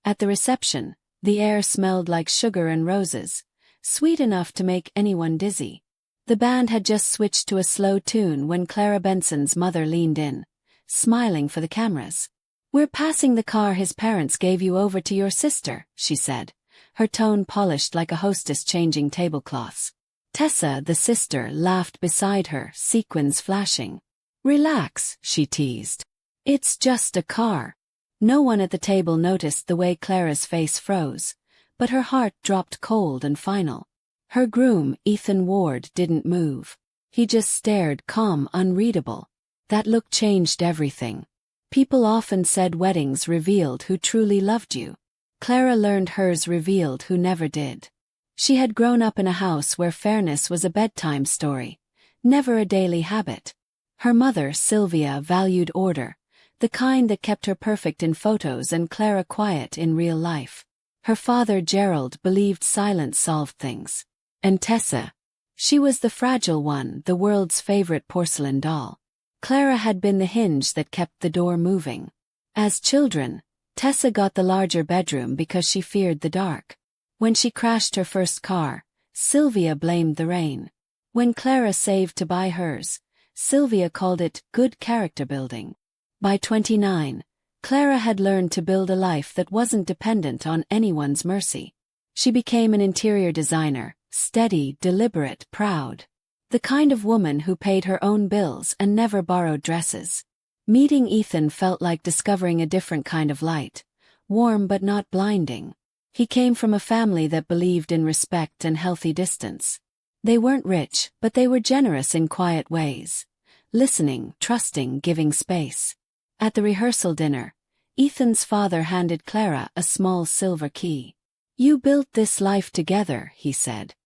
At the reception, the air smelled like sugar and roses, sweet enough to make anyone dizzy. The band had just switched to a slow tune when Clara Benson's mother leaned in, smiling for the cameras. "We're passing the car his parents gave you over to your sister," she said, her tone polished like a hostess changing tablecloths. Tessa, the sister, laughed beside her, sequins flashing. "Relax," she teased. "It's just a car." No one at the table noticed the way Clara's face froze, but her heart dropped cold and final. Her groom, Ethan Ward, didn't move. He just stared, calm, unreadable. That look changed everything. People often said weddings revealed who truly loved you. Clara learned hers revealed who never did. She had grown up in a house where fairness was a bedtime story, never a daily habit. Her mother, Sylvia, valued order, the kind that kept her perfect in photos and Clara quiet in real life. Her father, Gerald, believed silence solved things. And Tessa? She was the fragile one, the world's favorite porcelain doll. Clara had been the hinge that kept the door moving. As children, Tessa got the larger bedroom because she feared the dark. When she crashed her first car, Sylvia blamed the rain. When Clara saved to buy hers, Sylvia called it good character building. By 29, Clara had learned to build a life that wasn't dependent on anyone's mercy. She became an interior designer, steady, deliberate, proud. The kind of woman who paid her own bills and never borrowed dresses. Meeting Ethan felt like discovering a different kind of light, warm but not blinding. He came from a family that believed in respect and healthy distance. They weren't rich, but they were generous in quiet ways. Listening, trusting, giving space. At the rehearsal dinner, Ethan's father handed Clara a small silver key. "You built this life together," he said.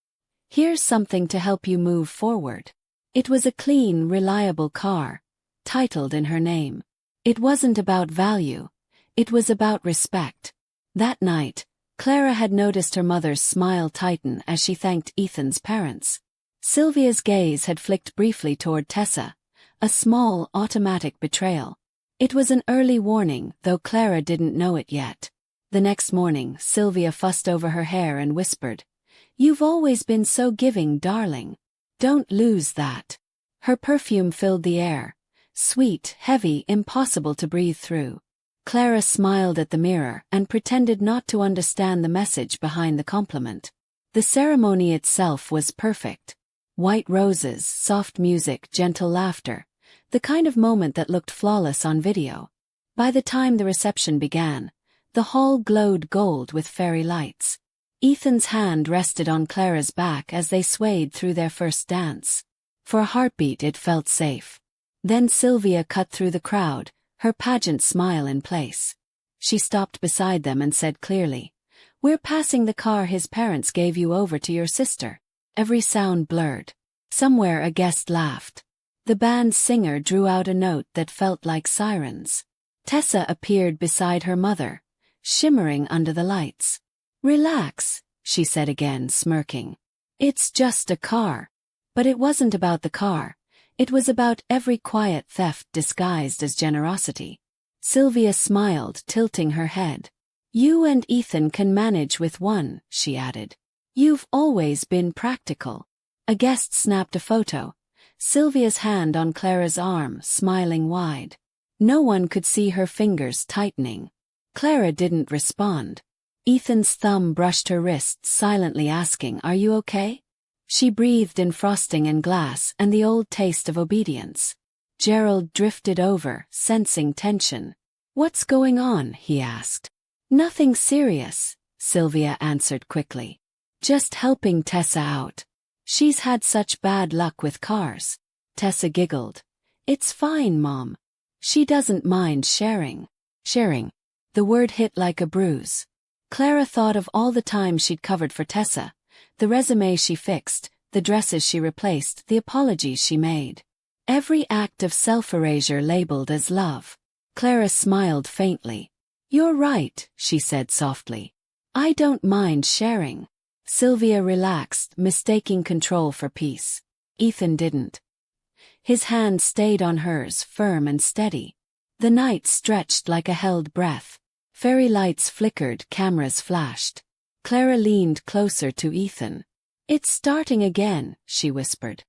"Here's something to help you move forward." It was a clean, reliable car, titled in her name. It wasn't about value, it was about respect. That night, Clara had noticed her mother's smile tighten as she thanked Ethan's parents. Sylvia's gaze had flicked briefly toward Tessa, a small, automatic betrayal. It was an early warning, though Clara didn't know it yet. The next morning, Sylvia fussed over her hair and whispered, "You've always been so giving, darling. Don't lose that." Her perfume filled the air, sweet, heavy, impossible to breathe through. Clara smiled at the mirror and pretended not to understand the message behind the compliment. The ceremony itself was perfect. White roses, soft music, gentle laughter, the kind of moment that looked flawless on video. By the time the reception began, the hall glowed gold with fairy lights. Ethan's hand rested on Clara's back as they swayed through their first dance. For a heartbeat it felt safe. Then Sylvia cut through the crowd, her pageant smile in place. She stopped beside them and said clearly, "We're passing the car his parents gave you over to your sister." Every sound blurred. Somewhere a guest laughed. The band's singer drew out a note that felt like sirens. Tessa appeared beside her mother, shimmering under the lights. "Relax," she said again, smirking. "It's just a car." But it wasn't about the car. It was about every quiet theft disguised as generosity. Sylvia smiled, tilting her head. "You and Ethan can manage with one," she added. "You've always been practical." A guest snapped a photo, Sylvia's hand on Clara's arm, smiling wide. No one could see her fingers tightening. Clara didn't respond. Ethan's thumb brushed her wrist, silently asking, "Are you okay?" She breathed in frosting and glass and the old taste of obedience. Gerald drifted over, sensing tension. "What's going on?" he asked. "Nothing serious," Sylvia answered quickly. "Just helping Tessa out. She's had such bad luck with cars." Tessa giggled. "It's fine, Mom. She doesn't mind sharing." Sharing. The word hit like a bruise. Clara thought of all the time she'd covered for Tessa, the resume she fixed, the dresses she replaced, the apologies she made. Every act of self-erasure labeled as love. Clara smiled faintly. "You're right," she said softly. "I don't mind sharing." Sylvia relaxed, mistaking control for peace. Ethan didn't. His hand stayed on hers, firm and steady. The night stretched like a held breath. Fairy lights flickered, cameras flashed. Clara leaned closer to Ethan. "It's starting again," she whispered.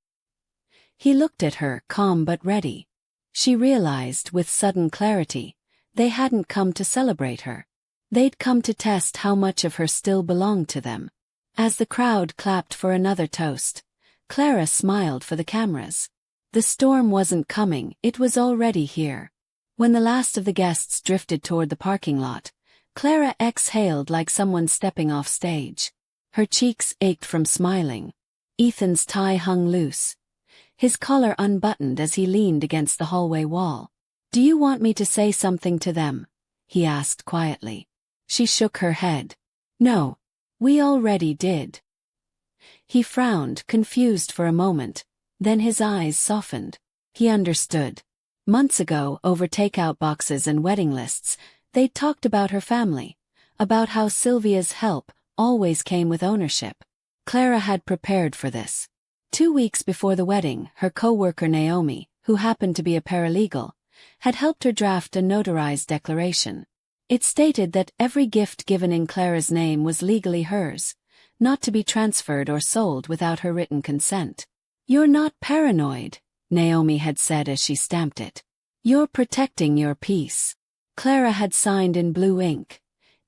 He looked at her, calm but ready. She realized, with sudden clarity, they hadn't come to celebrate her. They'd come to test how much of her still belonged to them. As the crowd clapped for another toast, Clara smiled for the cameras. The storm wasn't coming, it was already here. When the last of the guests drifted toward the parking lot, Clara exhaled like someone stepping off stage. Her cheeks ached from smiling. Ethan's tie hung loose, his collar unbuttoned as he leaned against the hallway wall. "Do you want me to say something to them?" he asked quietly. She shook her head. "No. We already did." He frowned, confused for a moment, then his eyes softened. He understood. Months ago, over takeout boxes and wedding lists, they'd talked about her family, about how Sylvia's help always came with ownership. Clara had prepared for this. 2 weeks before the wedding, her co-worker Naomi, who happened to be a paralegal, had helped her draft a notarized declaration. It stated that every gift given in Clara's name was legally hers, not to be transferred or sold without her written consent. "You're not paranoid," Naomi had said as she stamped it. "You're protecting your peace." Clara had signed in blue ink.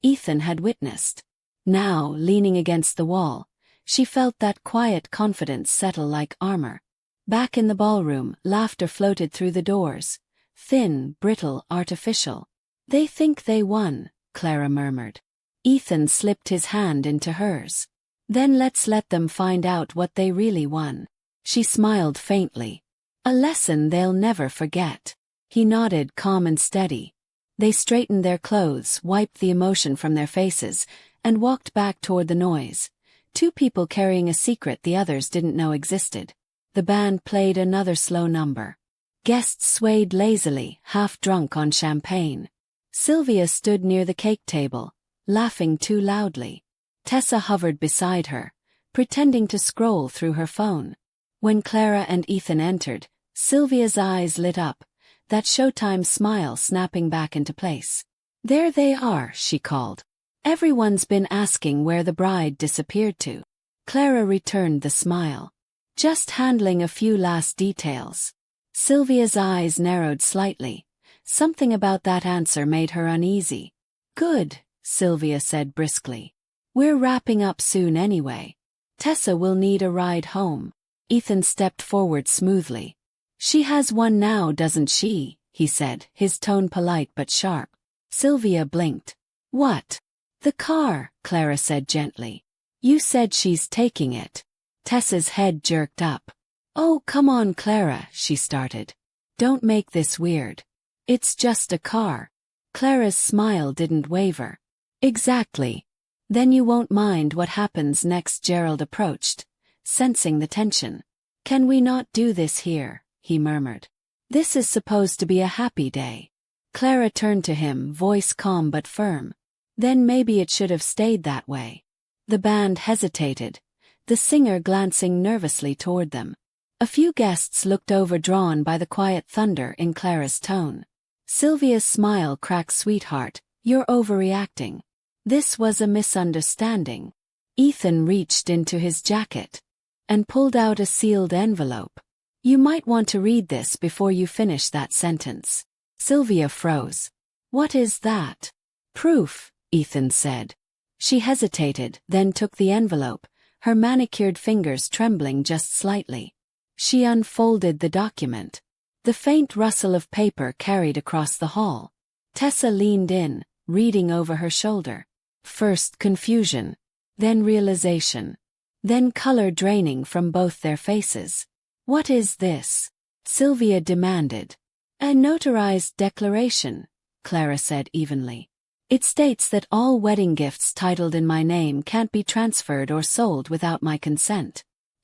Ethan had witnessed. Now, leaning against the wall, she felt that quiet confidence settle like armor. Back in the ballroom, laughter floated through the doors. Thin, brittle, artificial. "They think they won," Clara murmured. Ethan slipped his hand into hers. "Then let's let them find out what they really won." She smiled faintly. "A lesson they'll never forget." He nodded, calm and steady. They straightened their clothes, wiped the emotion from their faces, and walked back toward the noise. Two people carrying a secret the others didn't know existed. The band played another slow number. Guests swayed lazily, half drunk on champagne. Sylvia stood near the cake table, laughing too loudly. Tessa hovered beside her, pretending to scroll through her phone. When Clara and Ethan entered, Sylvia's eyes lit up, that Showtime smile snapping back into place. "There they are," she called. "Everyone's been asking where the bride disappeared to." Clara returned the smile. "Just handling a few last details." Sylvia's eyes narrowed slightly. Something about that answer made her uneasy. "Good," Sylvia said briskly. "We're wrapping up soon anyway. Tessa will need a ride home." Ethan stepped forward smoothly. "She has one now, doesn't she?" he said, his tone polite but sharp. Sylvia blinked. "What?" "The car," Clara said gently. "You said she's taking it." Tessa's head jerked up. "Oh, come on, Clara," she started. "Don't make this weird. It's just a car." Clara's smile didn't waver. "Exactly. Then you won't mind what happens next." Gerald approached, sensing the tension. "Can we not do this here?" he murmured. "This is supposed to be a happy day." Clara turned to him, voice calm but firm. "Then maybe it should have stayed that way." The band hesitated, the singer glancing nervously toward them. A few guests looked over, drawn by the quiet thunder in Clara's tone. Sylvia's smile cracked. "Sweetheart, you're overreacting. This was a misunderstanding." Ethan reached into his jacket and pulled out a sealed envelope. "You might want to read this before you finish that sentence." Sylvia froze. "What is that?" "Proof," Ethan said. She hesitated, then took the envelope, her manicured fingers trembling just slightly. She unfolded the document. The faint rustle of paper carried across the hall. Tessa leaned in, reading over her shoulder. First confusion, then realization, then color draining from both their faces. "What is this?" Sylvia demanded. "A notarized declaration," Clara said evenly. "It states that all wedding gifts titled in my name can't be transferred or sold without my consent.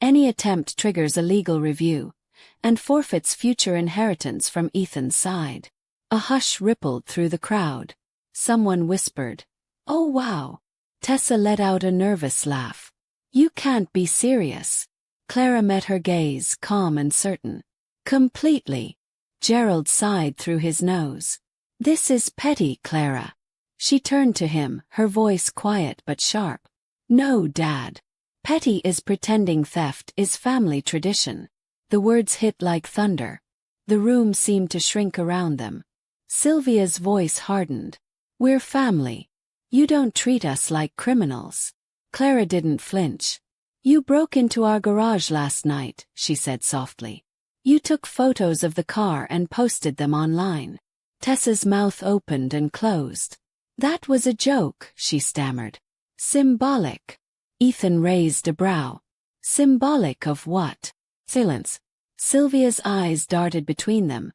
Any attempt triggers a legal review and forfeits future inheritance from Ethan's side." A hush rippled through the crowd. Someone whispered, "Oh wow." Tessa let out a nervous laugh. "You can't be serious." Clara met her gaze, calm and certain. "Completely." Gerald sighed through his nose. "This is petty, Clara." She turned to him, her voice quiet but sharp. No, Dad. Petty is pretending theft is family tradition. The words hit like thunder. The room seemed to shrink around them. Sylvia's voice hardened. We're family. You don't treat us like criminals. Clara didn't flinch. You broke into our garage last night, she said softly. You took photos of the car and posted them online. Tessa's mouth opened and closed. That was a joke, she stammered. Symbolic. Ethan raised a brow. Symbolic of what? Silence. Sylvia's eyes darted between them,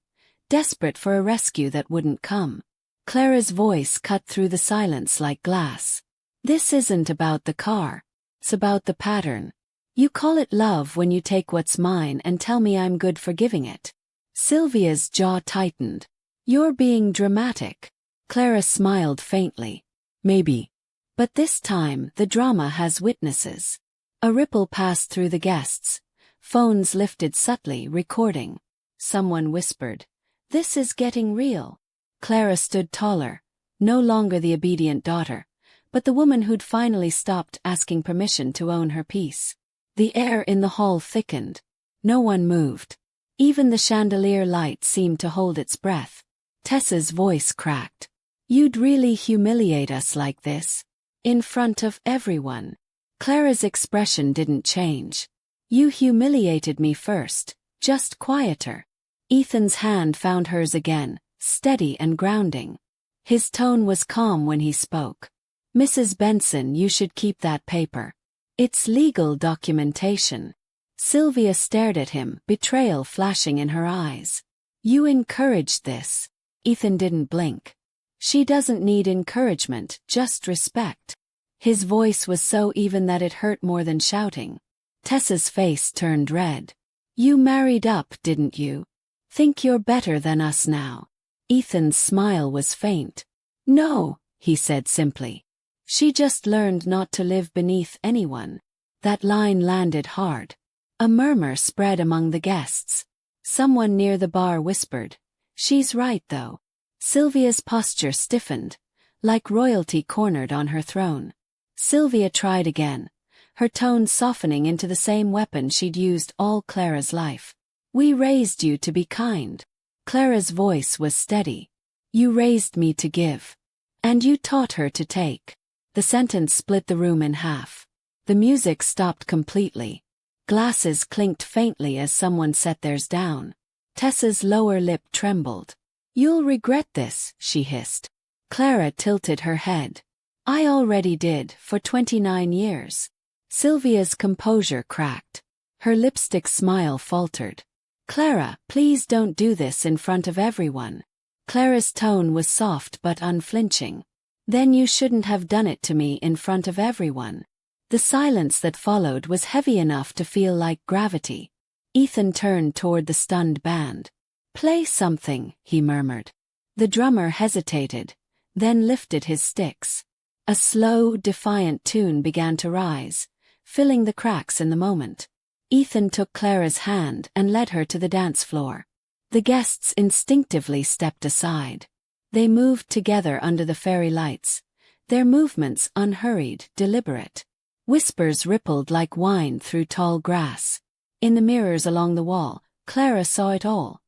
desperate for a rescue that wouldn't come. Clara's voice cut through the silence like glass. This isn't about the car. It's about the pattern. You call it love when you take what's mine and tell me I'm good for giving it. Sylvia's jaw tightened. You're being dramatic. Clara smiled faintly. Maybe. But this time the drama has witnesses. A ripple passed through the guests. Phones lifted subtly, recording. Someone whispered, "This is getting real." Clara stood taller, no longer the obedient daughter, but the woman who'd finally stopped asking permission to own her peace. The air in the hall thickened. No one moved. Even the chandelier light seemed to hold its breath. Tessa's voice cracked. You'd really humiliate us like this? In front of everyone. Clara's expression didn't change. You humiliated me first, just quieter. Ethan's hand found hers again, steady and grounding. His tone was calm when he spoke. Mrs. Benson, you should keep that paper. It's legal documentation. Sylvia stared at him, betrayal flashing in her eyes. You encouraged this. Ethan didn't blink. She doesn't need encouragement, just respect. His voice was so even that it hurt more than shouting. Tessa's face turned red. You married up, didn't you? Think you're better than us now? Ethan's smile was faint. No, he said simply. She just learned not to live beneath anyone. That line landed hard. A murmur spread among the guests. Someone near the bar whispered, "She's right though." Sylvia's posture stiffened, like royalty cornered on her throne. Sylvia tried again, her tone softening into the same weapon she'd used all Clara's life. We raised you to be kind. Clara's voice was steady. You raised me to give. And you taught her to take. The sentence split the room in half. The music stopped completely. Glasses clinked faintly as someone set theirs down. Tessa's lower lip trembled. You'll regret this, she hissed. Clara tilted her head. I already did, for 29 years. Sylvia's composure cracked. Her lipstick smile faltered. Clara, please don't do this in front of everyone. Clara's tone was soft but unflinching. Then you shouldn't have done it to me in front of everyone. The silence that followed was heavy enough to feel like gravity. Ethan turned toward the stunned band. Play something, he murmured. The drummer hesitated, then lifted his sticks. A slow, defiant tune began to rise, filling the cracks in the moment. Ethan took Clara's hand and led her to the dance floor. The guests instinctively stepped aside. They moved together under the fairy lights, their movements unhurried, deliberate. Whispers rippled like wine through tall grass. In the mirrors along the wall, Clara saw it all.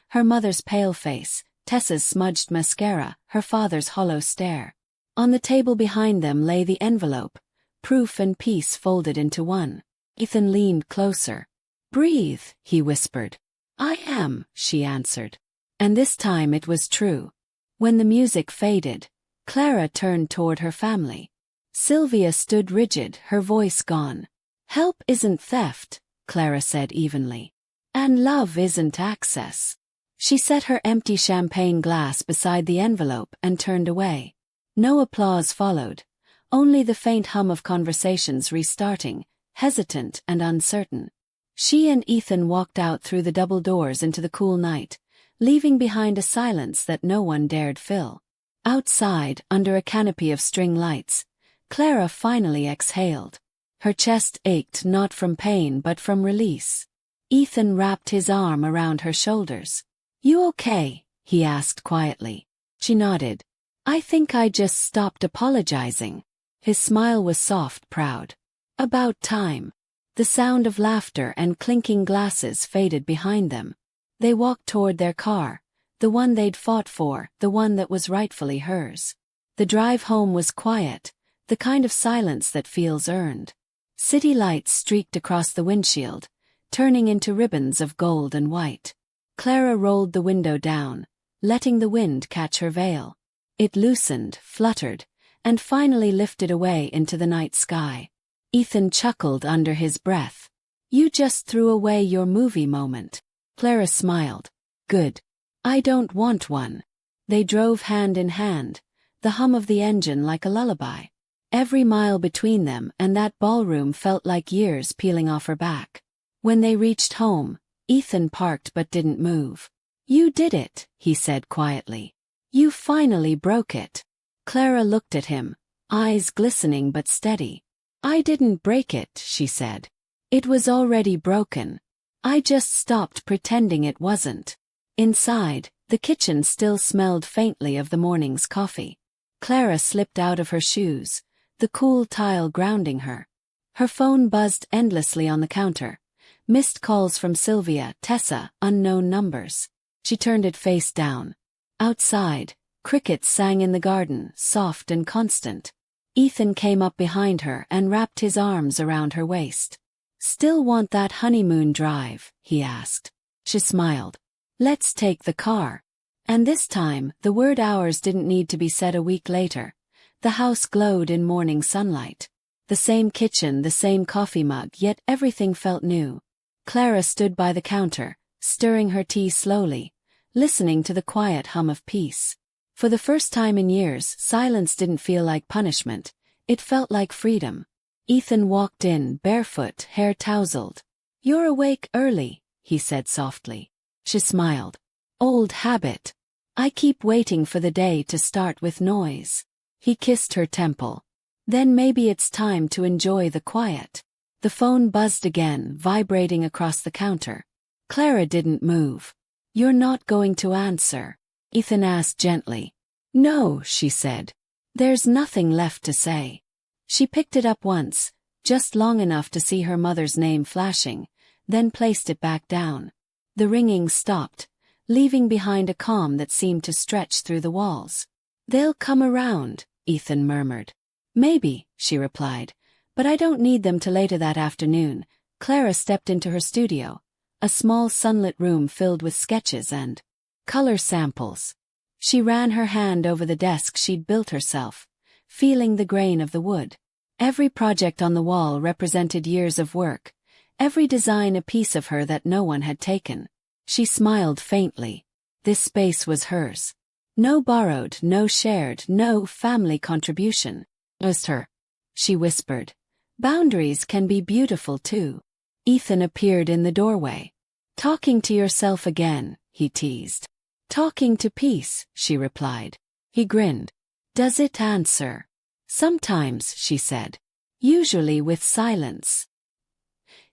Her mother's pale face, Tessa's smudged mascara, her father's hollow stare. On the table behind them lay the envelope, proof and peace folded into one. Ethan leaned closer. Breathe, he whispered. I am, she answered. And this time it was true. When the music faded, Clara turned toward her family. Sylvia stood rigid, her voice gone. Help isn't theft, Clara said evenly. And love isn't access. She set her empty champagne glass beside the envelope and turned away. No applause followed, only the faint hum of conversations restarting, hesitant and uncertain. She and Ethan walked out through the double doors into the cool night, leaving behind a silence that no one dared fill. Outside, under a canopy of string lights, Clara finally exhaled. Her chest ached not from pain but from release. Ethan wrapped his arm around her shoulders. You okay? He asked quietly. She nodded. I think I just stopped apologizing. His smile was soft, proud. About time. The sound of laughter and clinking glasses faded behind them. They walked toward their car, the one they'd fought for, the one that was rightfully hers. The drive home was quiet, the kind of silence that feels earned. City lights streaked across the windshield, turning into ribbons of gold and white. Clara rolled the window down, letting the wind catch her veil. It loosened, fluttered, and finally lifted away into the night sky. Ethan chuckled under his breath. You just threw away your movie moment. Clara smiled. Good. I don't want one. They drove hand in hand, the hum of the engine like a lullaby. Every mile between them and that ballroom felt like years peeling off her back. When they reached home, Ethan parked but didn't move. You did it, he said quietly. You finally broke it. Clara looked at him, eyes glistening but steady. I didn't break it, she said. It was already broken. I just stopped pretending it wasn't. Inside, the kitchen still smelled faintly of the morning's coffee. Clara slipped out of her shoes, the cool tile grounding her. Her phone buzzed endlessly on the counter. Missed calls from Sylvia, Tessa, unknown numbers. She turned it face down. Outside, crickets sang in the garden, soft and constant. Ethan came up behind her and wrapped his arms around her waist. Still want that honeymoon drive? He asked. She smiled. Let's take the car. And this time, the word ours didn't need to be said a week later. The house glowed in morning sunlight. The same kitchen, the same coffee mug, yet everything felt new. Clara stood by the counter, stirring her tea slowly, listening to the quiet hum of peace. For the first time in years, silence didn't feel like punishment. It felt like freedom. Ethan walked in, barefoot, hair tousled. You're awake early, he said softly. She smiled. Old habit. I keep waiting for the day to start with noise. He kissed her temple. Then maybe it's time to enjoy the quiet. The phone buzzed again, vibrating across the counter. Clara didn't move. You're not going to answer? Ethan asked gently. No, she said. There's nothing left to say. She picked it up once, just long enough to see her mother's name flashing, then placed it back down. The ringing stopped, leaving behind a calm that seemed to stretch through the walls. They'll come around, Ethan murmured. Maybe, she replied, but I don't need them till later that afternoon. Clara stepped into her studio, a small sunlit room filled with sketches and color samples. She ran her hand over the desk she'd built herself, feeling the grain of the wood. Every project on the wall represented years of work, every design a piece of her that no one had taken. She smiled faintly. This space was hers. No borrowed, no shared, no family contribution. Just her. She whispered. Boundaries can be beautiful too. Ethan appeared in the doorway. Talking to yourself again, he teased. Talking to peace, she replied. He grinned. Does it answer? Sometimes, she said. Usually with silence.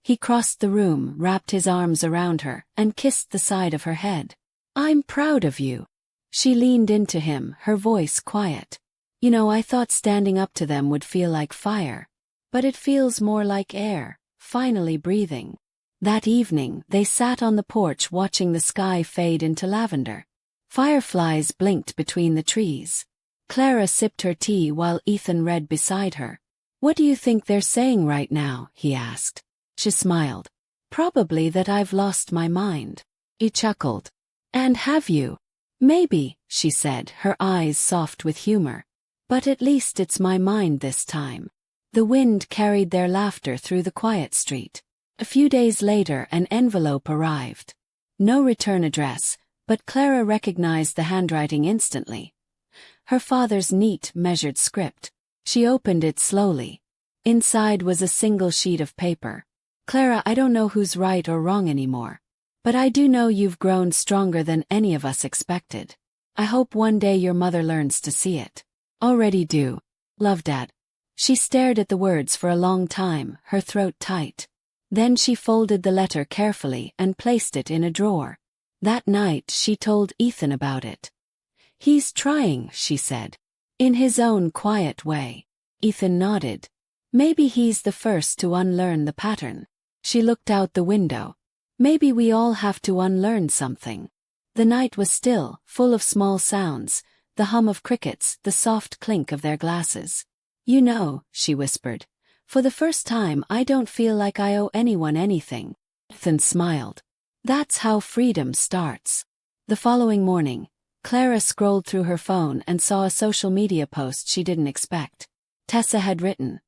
He crossed the room, wrapped his arms around her, and kissed the side of her head. I'm proud of you. She leaned into him, her voice quiet. You know, I thought standing up to them would feel like fire. But it feels more like air, finally breathing. That evening, they sat on the porch watching the sky fade into lavender. Fireflies blinked between the trees. Clara sipped her tea while Ethan read beside her. What do you think they're saying right now? He asked. She smiled. Probably that I've lost my mind. He chuckled. And have you? Maybe, she said, her eyes soft with humor. But at least it's my mind this time. The wind carried their laughter through the quiet street. A few days later, an envelope arrived. No return address, but Clara recognized the handwriting instantly. Her father's neat, measured script. She opened it slowly. Inside was a single sheet of paper. Clara, I don't know who's right or wrong anymore. But I do know you've grown stronger than any of us expected. I hope one day your mother learns to see it. Already do. Love, Dad. She stared at the words for a long time, her throat tight. Then she folded the letter carefully and placed it in a drawer. That night she told Ethan about it. He's trying, she said. In his own quiet way. Ethan nodded. Maybe he's the first to unlearn the pattern. She looked out the window. Maybe we all have to unlearn something. The night was still, full of small sounds, the hum of crickets, the soft clink of their glasses. You know, she whispered. For the first time I don't feel like I owe anyone anything. Ethan smiled. That's how freedom starts. The following morning, Clara scrolled through her phone and saw a social media post she didn't expect. Tessa had written,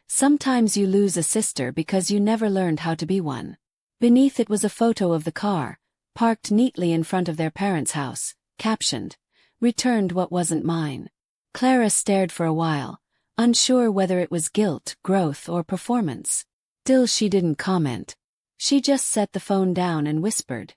"Sometimes you lose a sister because you never learned how to be one." Beneath it was a photo of the car, parked neatly in front of their parents' house, captioned, "Returned what wasn't mine." Clara stared for a while, unsure whether it was guilt, growth, or performance. Still she didn't comment. She just set the phone down and whispered,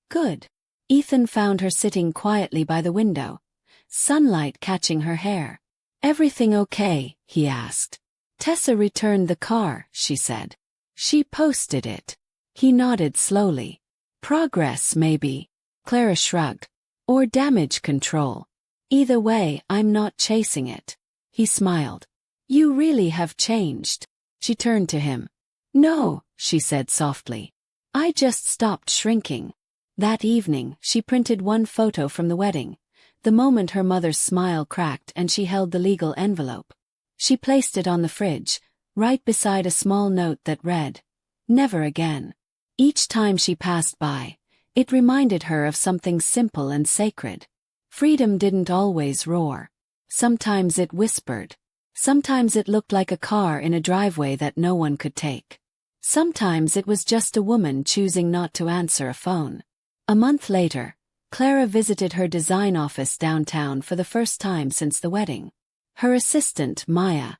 "Good." Ethan found her sitting quietly by the window, sunlight catching her hair. "Everything okay?" he asked. "Tessa returned the car," she said. "She posted it." He nodded slowly. "Progress, maybe." Clara shrugged. "Or damage control. Either way, I'm not chasing it." He smiled. "You really have changed." She turned to him. "No," she said softly. "I just stopped shrinking." That evening, she printed one photo from the wedding. The moment her mother's smile cracked and she held the legal envelope. She placed it on the fridge, right beside a small note that read, "Never again." Each time she passed by, it reminded her of something simple and sacred. Freedom didn't always roar. Sometimes it whispered. Sometimes it looked like a car in a driveway that no one could take. Sometimes it was just a woman choosing not to answer a phone. A month later, Clara visited her design office downtown for the first time since the wedding. Her assistant, Maya,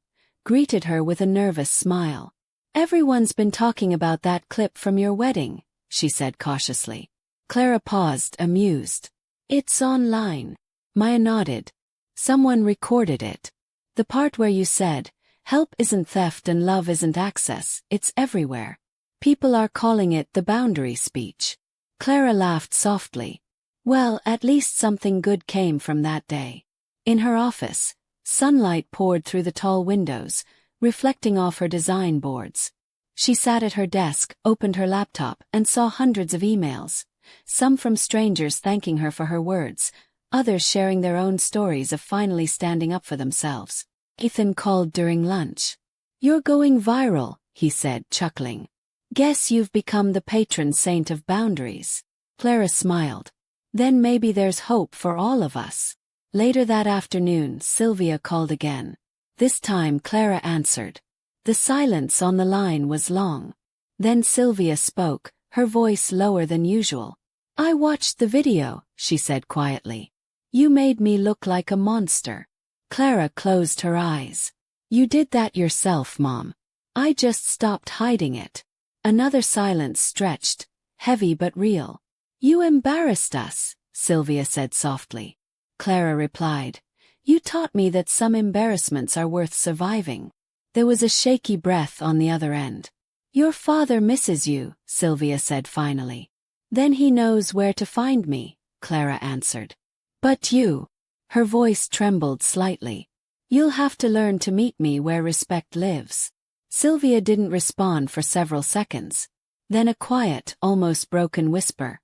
greeted her with a nervous smile. "Everyone's been talking about that clip from your wedding," she said cautiously. Clara paused, amused. "It's online." Maya nodded. "Someone recorded it. The part where you said, 'Help isn't theft and love isn't access, it's everywhere.' People are calling it the boundary speech." Clara laughed softly. Well, at least something good came from that day. In her office, sunlight poured through the tall windows, reflecting off her design boards. She sat at her desk, opened her laptop, and saw hundreds of emails, some from strangers thanking her for her words, others sharing their own stories of finally standing up for themselves. Ethan called during lunch. "You're going viral," he said, chuckling. "Guess you've become the patron saint of boundaries." Clara smiled. "Then maybe there's hope for all of us." Later that afternoon, Sylvia called again. This time Clara answered. The silence on the line was long. Then Sylvia spoke, her voice lower than usual. "I watched the video," she said quietly. "You made me look like a monster." Clara closed her eyes. "You did that yourself, Mom. I just stopped hiding it." Another silence stretched, heavy but real. "You embarrassed us," Sylvia said softly. Clara replied, "You taught me that some embarrassments are worth surviving." There was a shaky breath on the other end. "Your father misses you," Sylvia said finally. "Then he knows where to find me," Clara answered. "But you," her voice trembled slightly, "you'll have to learn to meet me where respect lives." Sylvia didn't respond for several seconds. Then a quiet, almost broken whisper.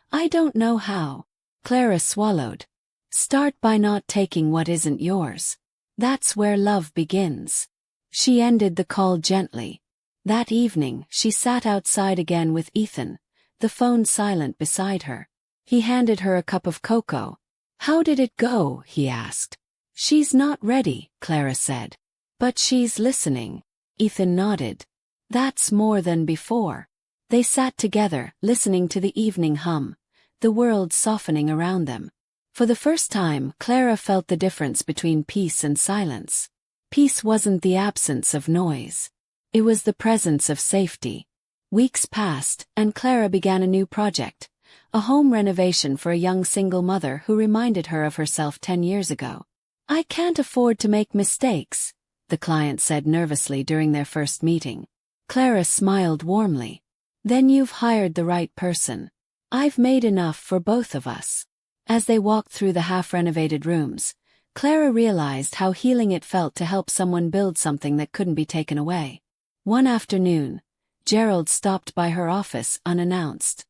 "I don't know how." Clara swallowed. "Start by not taking what isn't yours. That's where love begins." She ended the call gently. That evening, she sat outside again with Ethan, the phone silent beside her. He handed her a cup of cocoa. "How did it go?" he asked. "She's not ready," Clara said. "But she's listening." Ethan nodded. "That's more than before." They sat together, listening to the evening hum, the world softening around them. For the first time, Clara felt the difference between peace and silence. Peace wasn't the absence of noise. It was the presence of safety. Weeks passed, and Clara began a new project, a home renovation for a young single mother who reminded her of herself 10 years ago. "I can't afford to make mistakes," the client said nervously during their first meeting. Clara smiled warmly. "Then you've hired the right person. I've made enough for both of us." As they walked through the half-renovated rooms, Clara realized how healing it felt to help someone build something that couldn't be taken away. One afternoon, Gerald stopped by her office unannounced.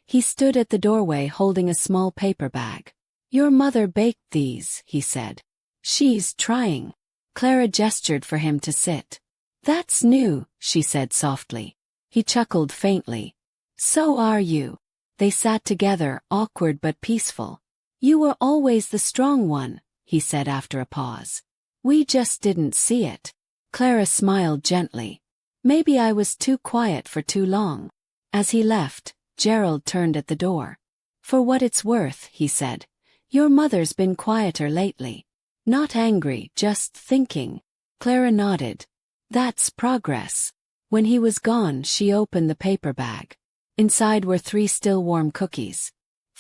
He stood at the doorway holding a small paper bag. "Your mother baked these," he said. "She's trying." Clara gestured for him to sit. "That's new," she said softly. He chuckled faintly. "So are you." They sat together, awkward but peaceful. "You were always the strong one," he said after a pause. "We just didn't see it." Clara smiled gently. "Maybe I was too quiet for too long." As he left, Gerald turned at the door. "For what it's worth," he said, "your mother's been quieter lately. Not angry, just thinking." Clara nodded. "That's progress." When he was gone, she opened the paper bag. Inside were 3 still warm cookies.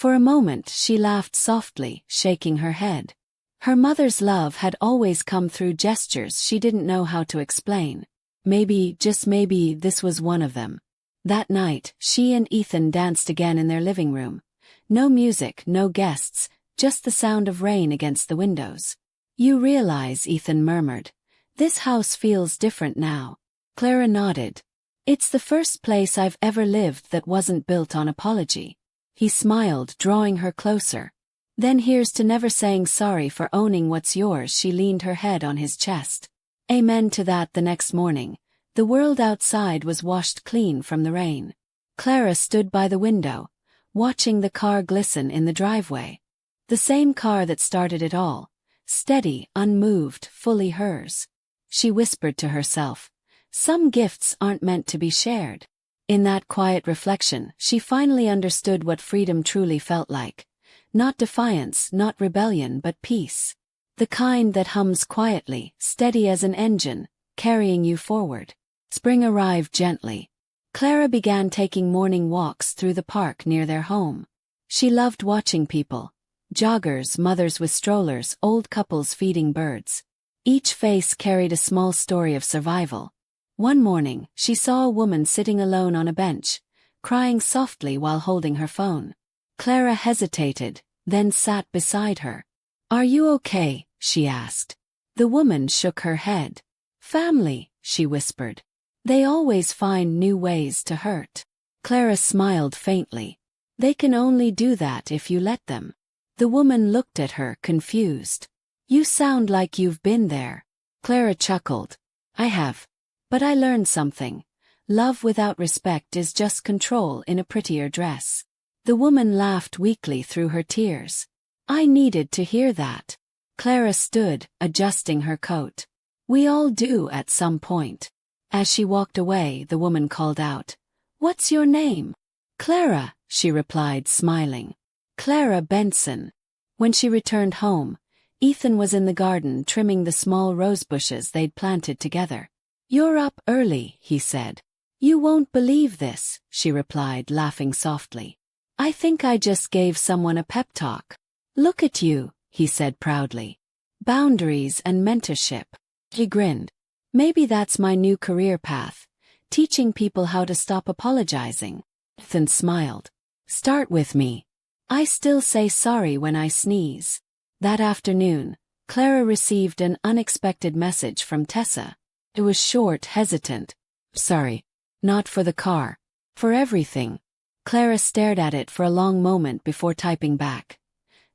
For a moment she laughed softly, shaking her head. Her mother's love had always come through gestures she didn't know how to explain. Maybe, just maybe, this was one of them. That night, she and Ethan danced again in their living room. No music, no guests, just the sound of rain against the windows. "You realize," Ethan murmured, "this house feels different now." Clara nodded. "It's the first place I've ever lived that wasn't built on apology." He smiled, drawing her closer. "Then here's to never saying sorry for owning what's yours." She leaned her head on his chest. Amen to that. The next morning, the world outside was washed clean from the rain. Clara stood by the window, watching the car glisten in the driveway. The same car that started it all, steady, unmoved, fully hers. She whispered to herself, "Some gifts aren't meant to be shared." In that quiet reflection, she finally understood what freedom truly felt like. Not defiance, not rebellion, but peace. The kind that hums quietly, steady as an engine, carrying you forward. Spring arrived gently. Clara began taking morning walks through the park near their home. She loved watching people. Joggers, mothers with strollers, old couples feeding birds. Each face carried a small story of survival. One morning, she saw a woman sitting alone on a bench, crying softly while holding her phone. Clara hesitated, then sat beside her. "Are you okay?" she asked. The woman shook her head. "Family," she whispered. "They always find new ways to hurt." Clara smiled faintly. "They can only do that if you let them." The woman looked at her, confused. "You sound like you've been there." Clara chuckled. "I have. But I learned something. Love without respect is just control in a prettier dress." The woman laughed weakly through her tears. "I needed to hear that." Clara stood, adjusting her coat. "We all do at some point." As she walked away, the woman called out, "What's your name?" "Clara," she replied, smiling. "Clara Benson." When she returned home, Ethan was in the garden trimming the small rose bushes they'd planted together. "You're up early," he said. "You won't believe this," she replied, laughing softly. "I think I just gave someone a pep talk." "Look at you," he said proudly. "Boundaries and mentorship." He grinned. "Maybe that's my new career path, teaching people how to stop apologizing." Ethan smiled. "Start with me. I still say sorry when I sneeze." That afternoon, Clara received an unexpected message from Tessa. It was short, hesitant. "Sorry. Not for the car. For everything." Clara stared at it for a long moment before typing back.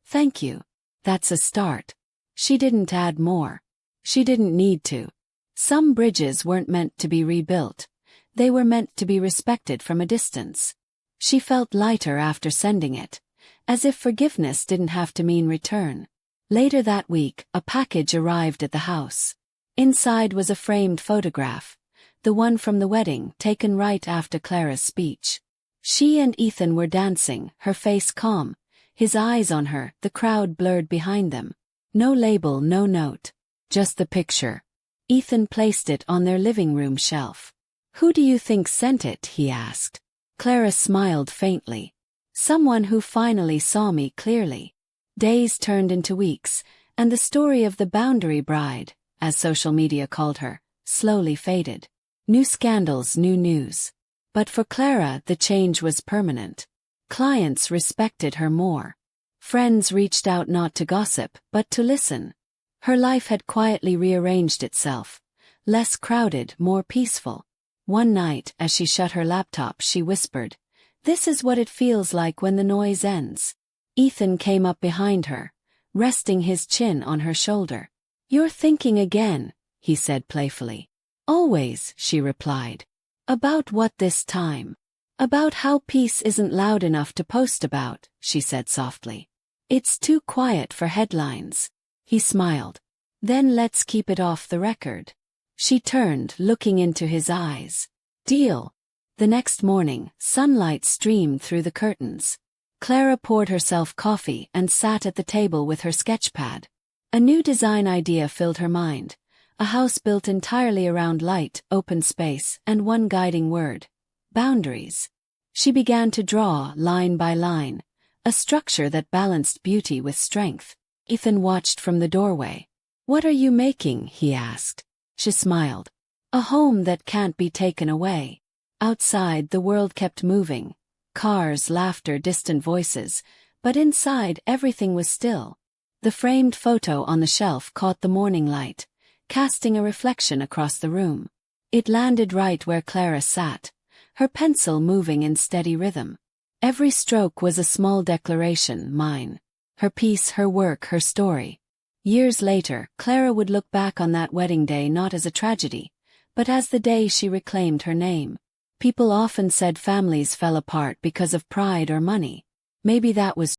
"Thank you. That's a start." She didn't add more. She didn't need to. Some bridges weren't meant to be rebuilt. They were meant to be respected from a distance. She felt lighter after sending it, as if forgiveness didn't have to mean return. Later that week, a package arrived at the house. Inside was a framed photograph, the one from the wedding taken right after Clara's speech. She and Ethan were dancing, her face calm, his eyes on her, the crowd blurred behind them. No label, no note. Just the picture. Ethan placed it on their living room shelf. "Who do you think sent it?" he asked. Clara smiled faintly. "Someone who finally saw me clearly." Days turned into weeks, and the story of the boundary bride, as social media called her, slowly faded. New scandals, new news. But for Clara, the change was permanent. Clients respected her more. Friends reached out not to gossip, but to listen. Her life had quietly rearranged itself. Less crowded, more peaceful. One night, as she shut her laptop, she whispered, "This is what it feels like when the noise ends." Ethan came up behind her, resting his chin on her shoulder. "You're thinking again," he said playfully. "Always," she replied. "About what this time?" "About how peace isn't loud enough to post about," she said softly. "It's too quiet for headlines." He smiled. "Then let's keep it off the record." She turned, looking into his eyes. "Deal." The next morning, sunlight streamed through the curtains. Clara poured herself coffee and sat at the table with her sketchpad. A new design idea filled her mind. A house built entirely around light, open space, and one guiding word: boundaries. She began to draw, line by line, a structure that balanced beauty with strength. Ethan watched from the doorway. "What are you making?" he asked. She smiled. "A home that can't be taken away." Outside, the world kept moving. Cars, laughter, distant voices, but inside everything was still. The framed photo on the shelf caught the morning light, casting a reflection across the room. It landed right where Clara sat, her pencil moving in steady rhythm. Every stroke was a small declaration, mine. Her piece, her work, her story. Years later, Clara would look back on that wedding day not as a tragedy, but as the day she reclaimed her name. People often said families fell apart because of pride or money. Maybe that was